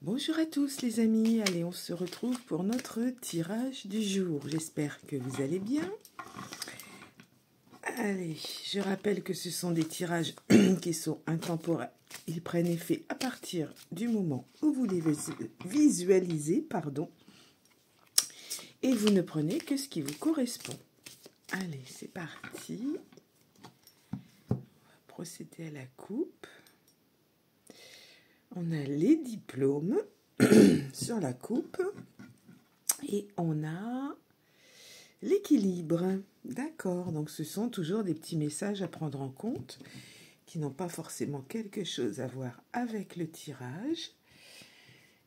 Bonjour à tous les amis, allez on se retrouve pour notre tirage du jour. J'espère que vous allez bien. Allez, je rappelle que ce sont des tirages qui sont intemporels. Ils prennent effet à partir du moment où vous les visualisez, et vous ne prenez que ce qui vous correspond. Allez, c'est parti. On va procéder à la coupe. On a les diplômes sur la coupe et on a l'équilibre. D'accord, donc ce sont toujours des petits messages à prendre en compte qui n'ont pas forcément quelque chose à voir avec le tirage.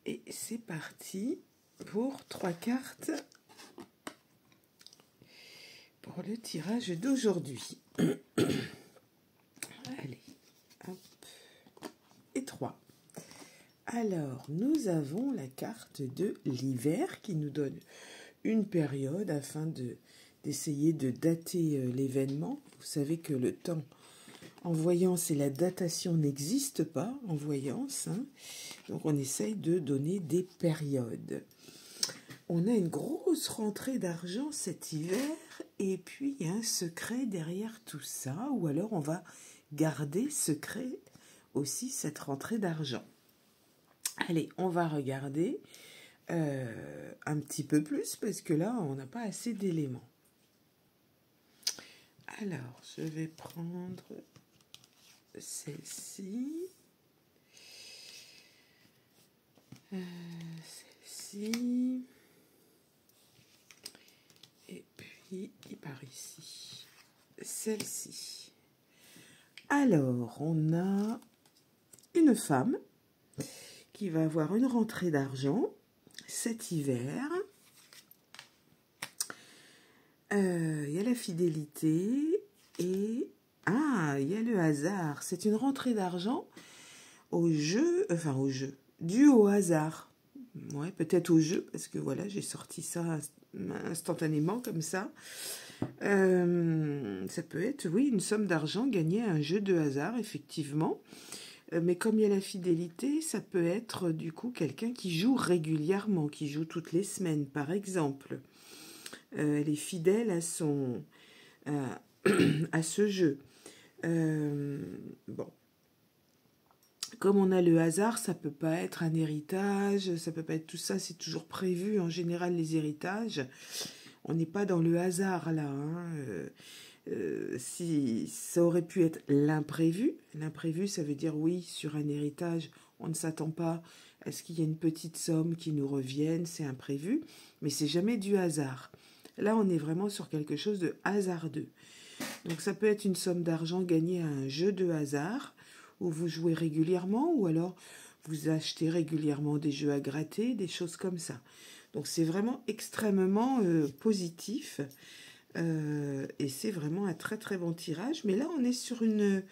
Et c'est parti pour 3 cartes pour le tirage d'aujourd'hui. Allez, hop, et 3. Alors, nous avons la carte de l'hiver qui nous donne une période afin d'essayer de dater l'événement. Vous savez que le temps en voyance et la datation n'existent pas en voyance, hein. Donc, on essaye de donner des périodes. On a une grosse rentrée d'argent cet hiver et puis il y a un secret derrière tout ça, ou alors on va garder secret aussi cette rentrée d'argent. Allez, on va regarder un petit peu plus parce que là, on n'a pas assez d'éléments. Alors, je vais prendre celle-ci. Celle-ci. Et puis, par ici. Celle-ci. Alors, on a une femme qui va avoir une rentrée d'argent cet hiver. Il y a la fidélité et il y a le hasard. C'est une rentrée d'argent dû au hasard. Ouais, peut-être au jeu, parce que voilà, j'ai sorti ça instantanément comme ça. Ça peut être, oui, une somme d'argent gagnée à un jeu de hasard, effectivement. Mais comme il y a la fidélité, ça peut être du coup quelqu'un qui joue régulièrement, qui joue toutes les semaines, par exemple. Elle est fidèle à ce jeu. Bon. Comme on a le hasard, ça peut pas être un héritage, ça peut pas être tout ça, c'est toujours prévu. En général, les héritages, on n'est pas dans le hasard là, hein. Si ça aurait pu être l'imprévu, ça veut dire oui, sur un héritage, on ne s'attend pas à ce qu'il y ait une petite somme qui nous revienne, c'est imprévu, mais c'est jamais du hasard. Là, on est vraiment sur quelque chose de hasardeux. Donc ça peut être une somme d'argent gagnée à un jeu de hasard, où vous jouez régulièrement, ou alors vous achetez régulièrement des jeux à gratter, des choses comme ça. Donc c'est vraiment extrêmement positif. Et c'est vraiment un très très bon tirage. Mais là, on est sur une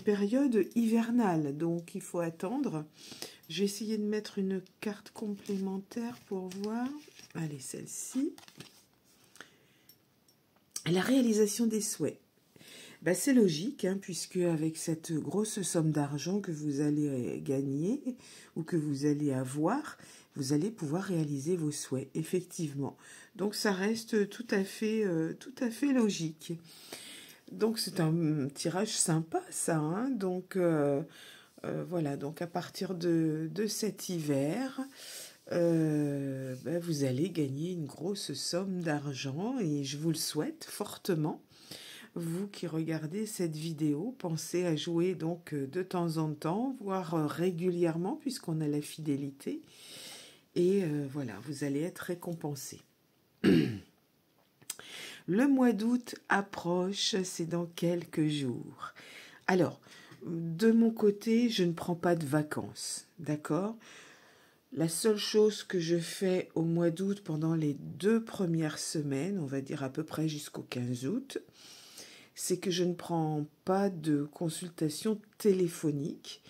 période hivernale. Donc, il faut attendre. Je vais essayer de mettre une carte complémentaire pour voir. Allez, celle-ci. La réalisation des souhaits. Ben, c'est logique, hein, puisque avec cette grosse somme d'argent que vous allez gagner ou que vous allez avoir, vous allez pouvoir réaliser vos souhaits, effectivement. Donc, ça reste tout à fait logique. Donc, c'est un tirage sympa, ça, hein. Donc, voilà. Donc, à partir de cet hiver, ben, vous allez gagner une grosse somme d'argent et je vous le souhaite fortement. Vous qui regardez cette vidéo, pensez à jouer donc de temps en temps, voire régulièrement, puisqu'on a la fidélité. Et voilà, vous allez être récompensé. Le mois d'août approche, c'est dans quelques jours. Alors, de mon côté, je ne prends pas de vacances, d'accord ? La seule chose que je fais au mois d'août pendant les 2 premières semaines, on va dire à peu près jusqu'au 15 août, c'est que je ne prends pas de consultation téléphonique.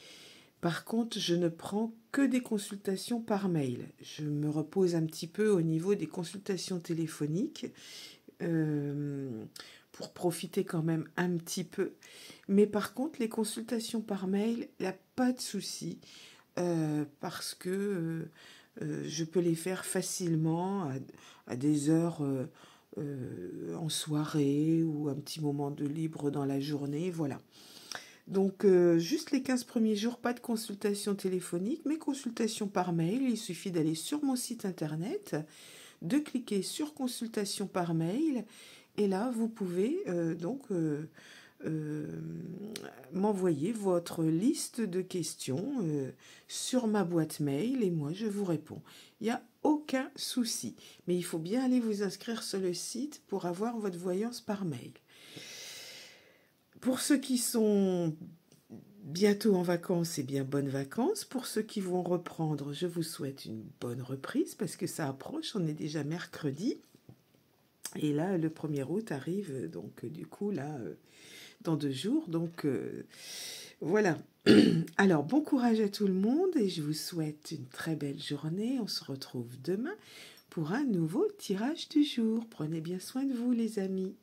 Par contre, je ne prends que des consultations par mail. Je me repose un petit peu au niveau des consultations téléphoniques pour profiter quand même un petit peu. Mais par contre, les consultations par mail, il n'y a pas de souci. parce que je peux les faire facilement à des heures en soirée ou un petit moment de libre dans la journée, voilà. Donc, juste les 15 premiers jours, pas de consultation téléphonique, mais consultation par mail. Il suffit d'aller sur mon site internet, de cliquer sur consultation par mail, et là, vous pouvez euh, m'envoyer votre liste de questions sur ma boîte mail, et moi, je vous réponds. Il n'y a aucun souci, mais il faut bien aller vous inscrire sur le site pour avoir votre voyance par mail. Pour ceux qui sont bientôt en vacances, eh bien bonnes vacances. Pour ceux qui vont reprendre, je vous souhaite une bonne reprise parce que ça approche, on est déjà mercredi. Et là, le 1er août arrive, donc du coup, là, dans 2 jours. Donc voilà. Alors, bon courage à tout le monde et je vous souhaite une très belle journée. On se retrouve demain pour un nouveau tirage du jour. Prenez bien soin de vous, les amis.